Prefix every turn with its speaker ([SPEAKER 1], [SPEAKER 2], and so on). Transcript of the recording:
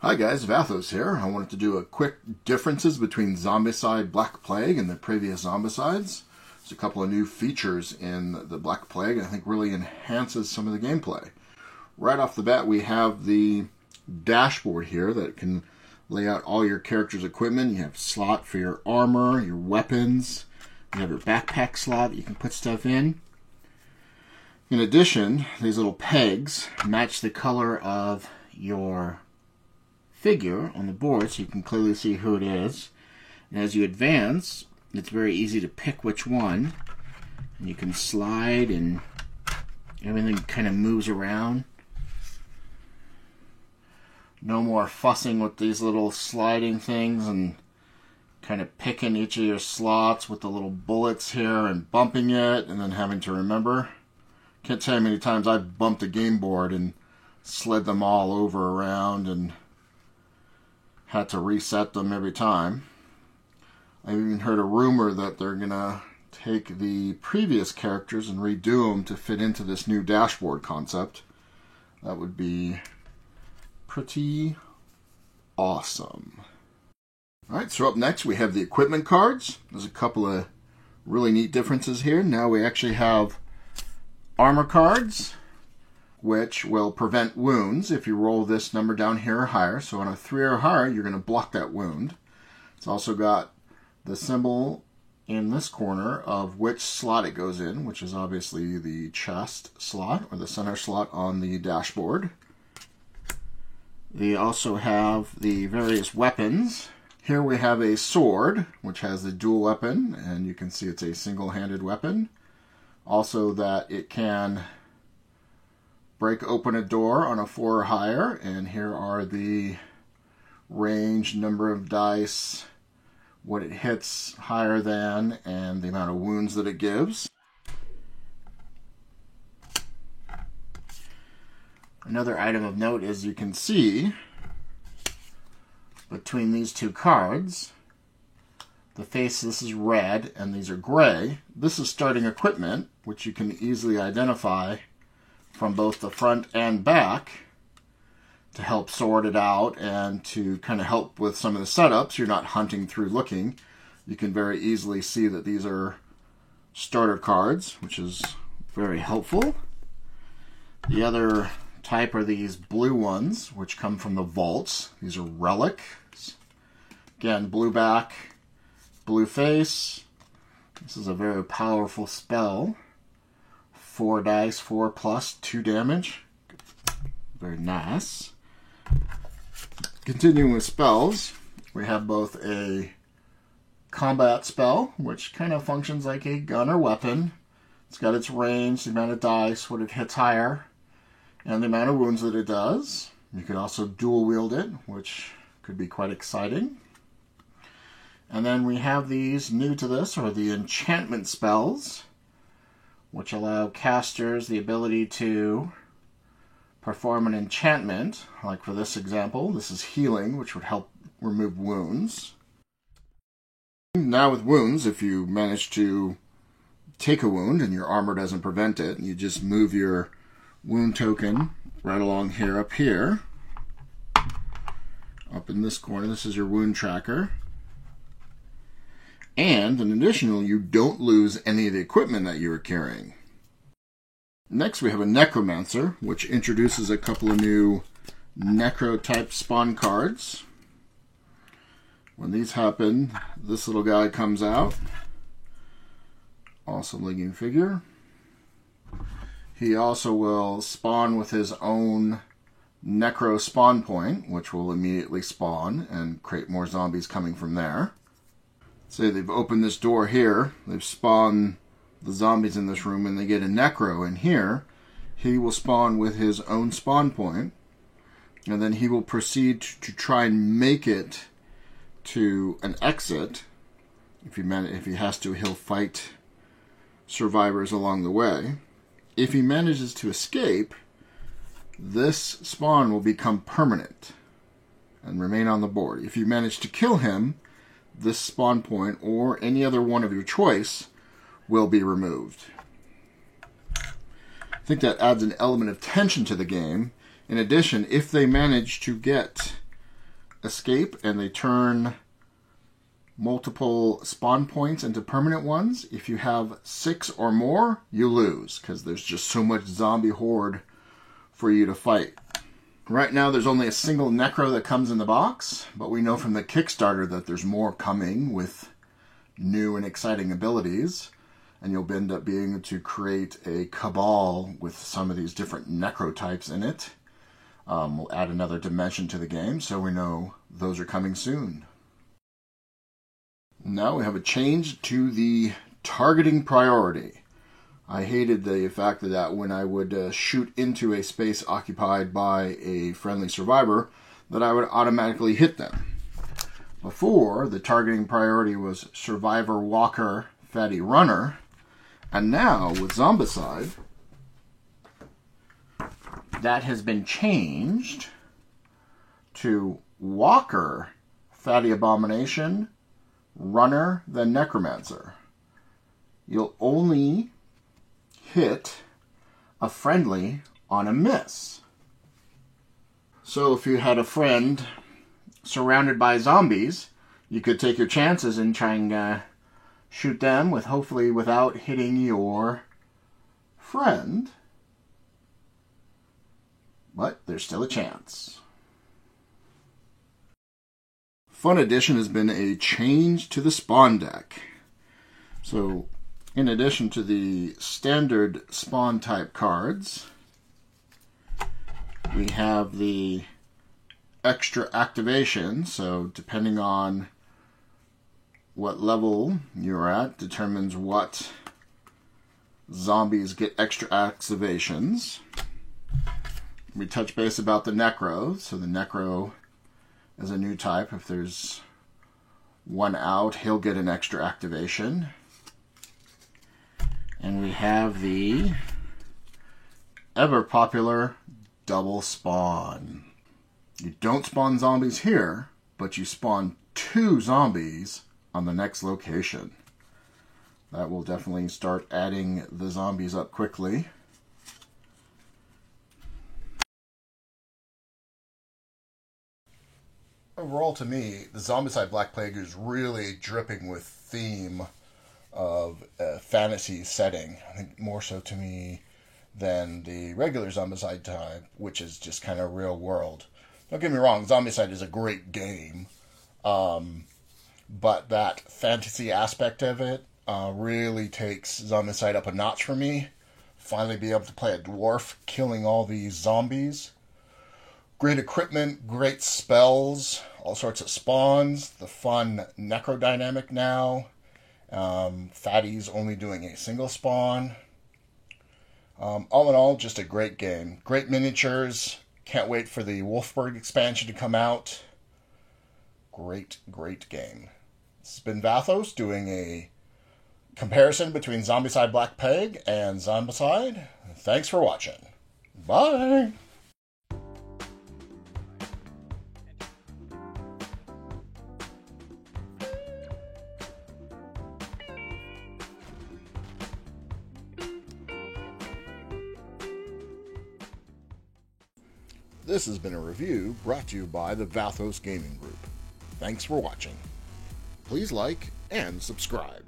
[SPEAKER 1] Hi guys, Vathos here. I wanted to do a quick differences between Zombicide Black Plague and the previous Zombicides. There's a couple of new features in the Black Plague I think really enhances some of the gameplay. Right off the bat we have the dashboard here that can lay out all your character's equipment. You have a slot for your armor, your weapons, you have your backpack slot you can put stuff in. In addition, these little pegs match the color of your figure on the board so you can clearly see who it is. And as you advance, it's very easy to pick which one. And you can slide and everything kind of moves around. No more fussing with these little sliding things and kind of picking each of your slots with the little bullets here and bumping it and then having to remember. Can't tell you how many times I've bumped a game board and slid them all over around and had to reset them every time. I even heard a rumor that they're gonna take the previous characters and redo them to fit into this new dashboard concept. That would be pretty awesome. Alright, so up next we have the equipment cards. There's a couple of really neat differences here. Now we actually have armor cards, which will prevent wounds if you roll this number down here or higher. So on a 3 or higher, you're going to block that wound. It's also got the symbol in this corner of which slot it goes in, which is obviously the chest slot or the center slot on the dashboard. They also have the various weapons. Here we have a sword, which has the dual weapon, and you can see it's a single-handed weapon. Also that it can break open a door on a 4 or higher, and here are the range, number of dice, what it hits higher than, and the amount of wounds that it gives. Another item of note is you can see between these two cards, the face, this is red, and these are gray. This is starting equipment, which you can easily identify from both the front and back to help sort it out and to kind of help with some of the setups. You're not hunting through looking. You can very easily see that these are starter cards, which is very helpful. The other type are these blue ones, which come from the vaults. These are relics. Again, blue back, blue face. This is a very powerful spell. 4 dice, 4 plus 2 damage. Very nice. Continuing with spells, we have both a combat spell, which kind of functions like a gun or weapon. It's got its range, the amount of dice, what it hits higher, and the amount of wounds that it does. You can also dual wield it, which could be quite exciting. And then we have these, new to this, are the enchantment spells, which allow casters the ability to perform an enchantment. Like for this example, this is healing, which would help remove wounds. Now with wounds, if you manage to take a wound and your armor doesn't prevent it, you just move your wound token right along here, up here. Up in this corner, this is your wound tracker. And in addition, you don't lose any of the equipment that you were carrying. Next, we have a Necromancer, which introduces a couple of new Necro-type spawn cards. When these happen, this little guy comes out. Awesome looking figure. He also will spawn with his own Necro spawn point, which will immediately spawn and create more zombies coming from there. Say they've opened this door here, they've spawned the zombies in this room, and they get a Necro in here. He will spawn with his own spawn point, and then he will proceed to try and make it to an exit. If he has to, he'll fight survivors along the way. If he manages to escape, this spawn will become permanent and remain on the board. If you manage to kill him, this spawn point or any other one of your choice will be removed. I think that adds an element of tension to the game. In addition, if they manage to get escape and they turn multiple spawn points into permanent ones. If you have 6 or more, you lose because there's just so much zombie horde for you to fight. Right now there's only a single Necro that comes in the box, but we know from the Kickstarter that there's more coming with new and exciting abilities, and you'll end up being able to create a cabal with some of these different Necro types in it. We'll add another dimension to the game, so we know those are coming soon. Now we have a change to the targeting priority. I hated the fact that when I would shoot into a space occupied by a friendly survivor, that I would automatically hit them. Before, the targeting priority was Survivor, Walker, Fatty, Runner, and now with Zombicide, that has been changed to Walker, Fatty Abomination, Runner, then Necromancer. You'll only hit a friendly on a miss. So if you had a friend surrounded by zombies, you could take your chances and try and shoot them with hopefully without hitting your friend. But there's still a chance. Fun Addition has been a change to the spawn deck. So, in addition to the standard spawn type cards, we have the extra activation. So, depending on what level you're at, determines what zombies get extra activations. We touch base about the Necro. So, the Necro is a new type. If there's one out, he'll get an extra activation. And we have the ever popular double spawn. You don't spawn zombies here, but you spawn 2 zombies on the next location. That will definitely start adding the zombies up quickly. Overall, to me, the Zombicide Black Plague is really dripping with theme of a fantasy setting. I think more so to me than the regular Zombicide type, which is just kind of real world. Don't get me wrong, Zombicide is a great game, but that fantasy aspect of it really takes Zombicide up a notch for me. Finally be able to play a dwarf killing all these zombies. Great equipment, great spells, all sorts of spawns, the fun Necro dynamic now. Fatty's only doing a single spawn. All in all, just a great game. Great miniatures. Can't wait for the Wolfburg expansion to come out. Great, great game. This has been Vathos doing a comparison between Zombicide Black Plague and Zombicide. Thanks for watching. Bye! This has been a review brought to you by the Vathos Gaming Group. Thanks for watching. Please like and subscribe.